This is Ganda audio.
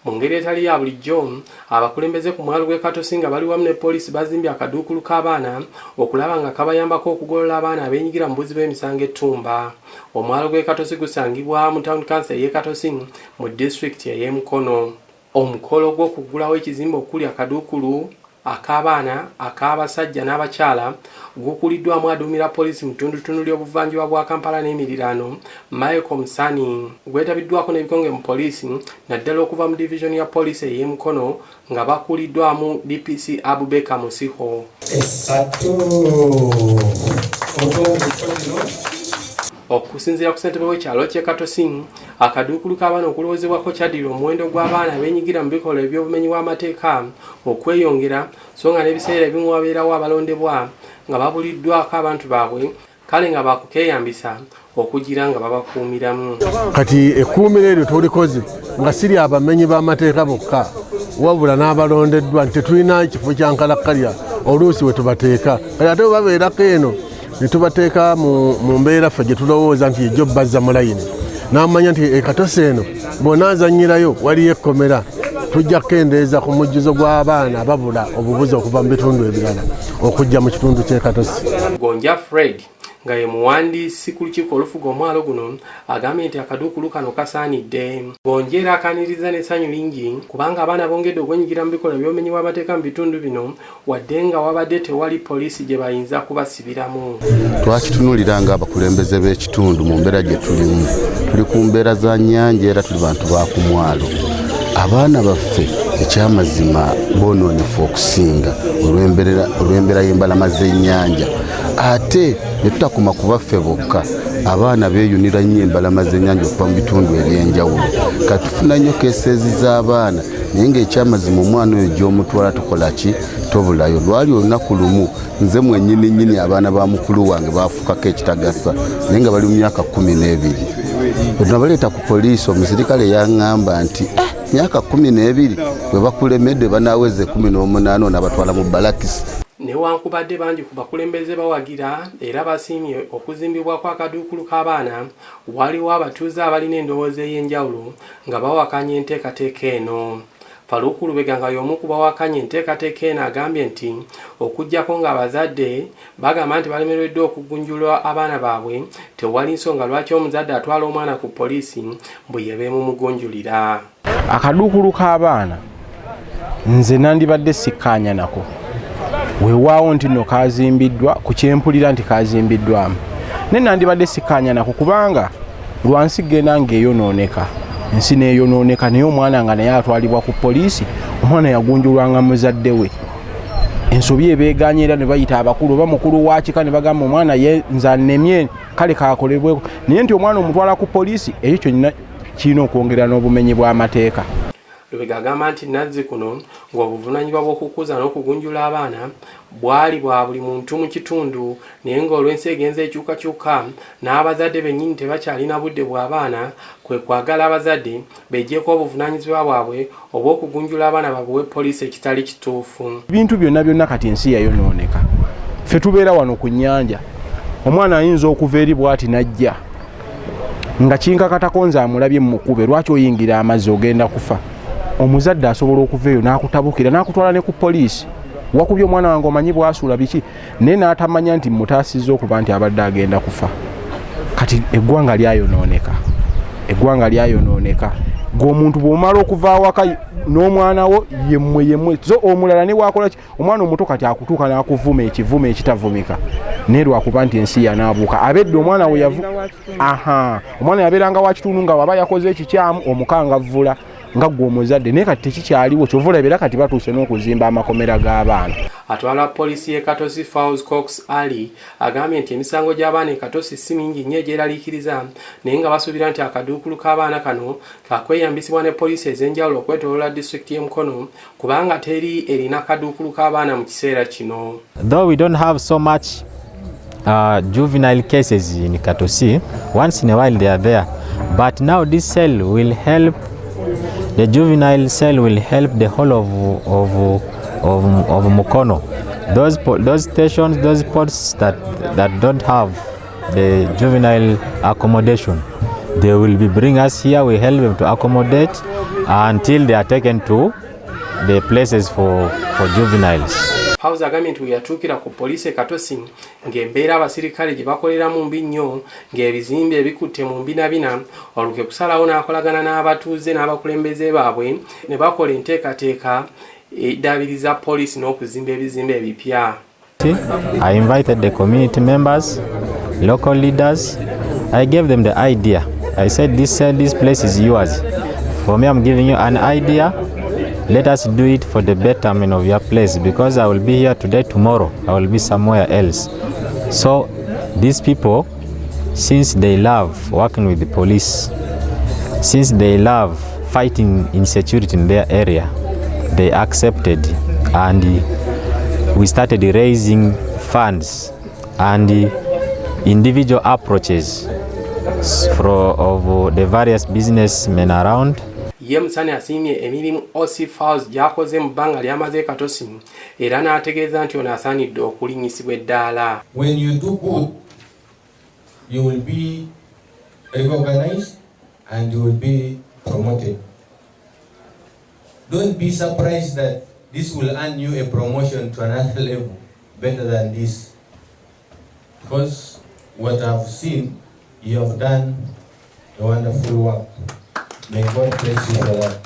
Mu ngeri etali ya bulijjo abakulembeze ku mwalo gw'e Katosi nga bali wamu ne poliisi bazimbye akaduukulu k'abaana okulaba nga kabayambako okugolola abaana abeenyigira mu buzzi bw'emisango ettumba. Omwalo gw'e Katosi gusangibwa mu Town Council y'e Katosi mu disitulikiti ey'e Mukono. Omukolo gw'okuggulawo ekizimbe okuli akaduukulu ak'abaana ak'abasajja n'abakyala gukuliddwamu aduumira poliisi mu ttundutundu ly'obuvanjuba bwa Kampala n'emiriraano Michael Musani gwetabiddwako n'ebikonge mu poliisi naddala okuva mu division ya poliisi ey'e Mukono nga bakuliddwamu DPC Abubeka Musiho. Okusinziira ku ssentebe w'ekyalo ky'e Katosi, akaduukulu k'abaana okulowoozebwako kyaddira omuwendo gw'abaana abeenyigira mu bikolwa eby'obumenyi bw'amateeka okweyongera so nga n'ebiseera ebimu wabeerawo abalondebwa nga babuliddwako abantu baabwe kale nga bakukeeyambisa okugira nga babakuumiramu. Kati ekkuumiro eryo tulikoze nga siri abamenyi b'amateeka bokka wabula n'abalondeddwa nti tetulina kifo kya nkalakkalya oluusi we tubateeka kati ate babeerako eno ne tubateeka mu mbeera ffe gye tulowooza nti ejjo bazza mu layini n'amanya nti ekatosi eno bonna azannyirayo waliyo ekkomera tujja kukendeeza ku mujjuzo gw'abaana babula obubuzi okuva mu bitundu ebirala okujja mu kitundu ky'e Katosi. Gonja Fred nga ye muwandiisi ku lukiiko olufuga omwalo guno agambye nti akaduukulu kano kasaanidde. Gonja era akaaniriza n'essanyu lingi kubanga abaana bongedde okwenyigira mu bikolwa by'obumenyi bw'amateeka mu bitundu bino wadde nga wabadde tewali poliisi gye bayinza kubasibiramu. Twakitunuulira nga abakulembeze b'ekitundu mu mbeera gye tulimu. Tuli ku mbeera za nnyanja era tuli bantu ba ku mwalo. Abaana baffe ekyamazima boonoonefu okusinga olw'embeera y'embalama z'ennyanja ate ne tutakoma ku baffe bokka abaana beeyunira nnyo embalama z'ennyanja okuva mu bitundu eby'enjawulo. Kati tufuna nnyo keesezi z'abaana naye ng'ekyamazima omwana oyo gy'omutwala tukola ki tobulayo. Lwali olunaku lumu nze mwennyini abaana ba mukulu wange baafukako ekitagasa naye nga bali mu myaka 12. Bwe nabaleeta ku poliisi omusirikale yaŋŋamba nti myaka 12 bwe bakulemedde banaaweze 18 n'abatwala mu balakisi. Newankubadde bangi ku bakulembeze bawagira era basiimye okuzimbibwa kw'akaduukulu k'abaana waliwo abatuuze abalina endowooza ey'enjawulo nga bawakanya enteekateeka eno. Faruku Lubega nga y'omu ku bawakanya enteekateeka eno agambye nti okuggyako ng'abazadde bagamba nti balemereddwa okugunjula abaana baabwe tewali nsonga lwaki omuzadde atwala omwana ku poliisi bwe yebeemumugunjulira. Akaduukulu k'abaana nze nandibadde sikkaanya nako weewaawo nti nno kazimbiddwa ku kyempulira nti kazimbiddwamu naye nandibadde sikkaanya nako kubanga lwansi genda ng'eyonooneka ensi neeyonooneka naye omwana nga naye atwalibwa ku poliisi omwana yagunjulwanga muzadde we ensobi ebeeganye era ne bayita abakulu oba mukulu wa kika ne bagamba omwana ye nze annemye kale kaakolebweko naye nti omwana omutwala ku poliisi ekyo kyonna kirina okwongera n'obumenyi bw'amateeka. Lubega agamba nti nazzi kuno ng'obuvunaanyizibwa bw'okukuza n'okugunjula abaana bwali bwa buli muntu mu kitundu naye ng'olw'ensi egenza ekyukakyuka n'abazadde bennyini tebakyalina budde bw'abaana kwe kwagala abazadde beggyeko obuvunaanyizibwa bwabwe obw'okugunjula abaana babuwe poliisi ekitali kituufu. Ebintu byonna kati ensi yayonooneka. Ffe tubeera wano ku nnyanja omwana ayinza okuva eri bw'ati n'ajja nga kinkakatako nze amulabye mu mukube lwaki oyingira amazzi ogenda kufa. Omuzadde asobola okuva eyo n'akutabukira n'akutwala ne ku poliisi wakubye omwana wange omanyi bw'asuula biki naye n'atamanya nti mutaasizza okuba nti abadde agenda kufa. Kati eggwanga lyayonooneka ng'omuntu bw'omala okuva awaka n'omwana wo yemmwe so omulala ne bw'akola ki omwana omuto kati akutuuka n'akuvuma ekivume ekitavumika naye lwakuba nti ensi yanaabuuka abedde omwana we omwana yabeeranga wa kitundu nga waba yakoze ekikyamu omukangavvula nga gwe omuzadde naye kati tekikyaliwo kyova olabira kati batuuse n'okuzimba amakomera g'abaana. Atwala poliisi y'e Katosi Fowles Cox Ali agambye nti emisango gy'abaana e Katosi si mingi nnyo egyeraliikiriza naye nga basuubira nti akaduukulu k'abaana kano kakweyambisibwa ne poliisi ez'enjawulo okwetooloola disitulikiti y'e Mukono kubanga teri erina kaduukulu k'abaana mu kiseera kino. Though we don't have so much juvenile cases in Katosi, once in a while they are there, but now this cell will help. The juvenile cell will help the whole of Mukono. Those stations, those ports that don't have the juvenile accommodation, they will be bring us here. We help them to accommodate, until they are taken to the places for juveniles. House agambye nti yatuukira ku poliisi Katosi ng'embeera abasirikale gye bakoleramu mbi nnyo ng'ebizimbe ebikutte mu mbinabina oluke kusalawo n'akolagana n'abatuuze n'abakulembeze baabwe ne bakola enteekateeka eddaabiriza poliisi n'okuzimba ebizimbe ebipya. I invited the community members, local leaders. I gave them the idea. I said, this place is yours. For me, I'm giving you an idea. Let us do it for the betterment of your place, because I will be here today, tomorrow I will be somewhere else. So these people, since they love working with the police, since they love fighting insecurity in their area, they accepted, and we started raising funds and individual approaches of the various businessmen around. Ye Musani asiimye emirimu OCF House gyakoze mu bbanga lyamaze Katosi era n'ategeeza nti ono asaanidde okulinnyisibwa eddaala. When you do good, you will be recognized and you will be promoted. Don't be surprised that this will earn you a promotion to another level better than this. Because what I've seen, you have done a wonderful work. May God bless you for that.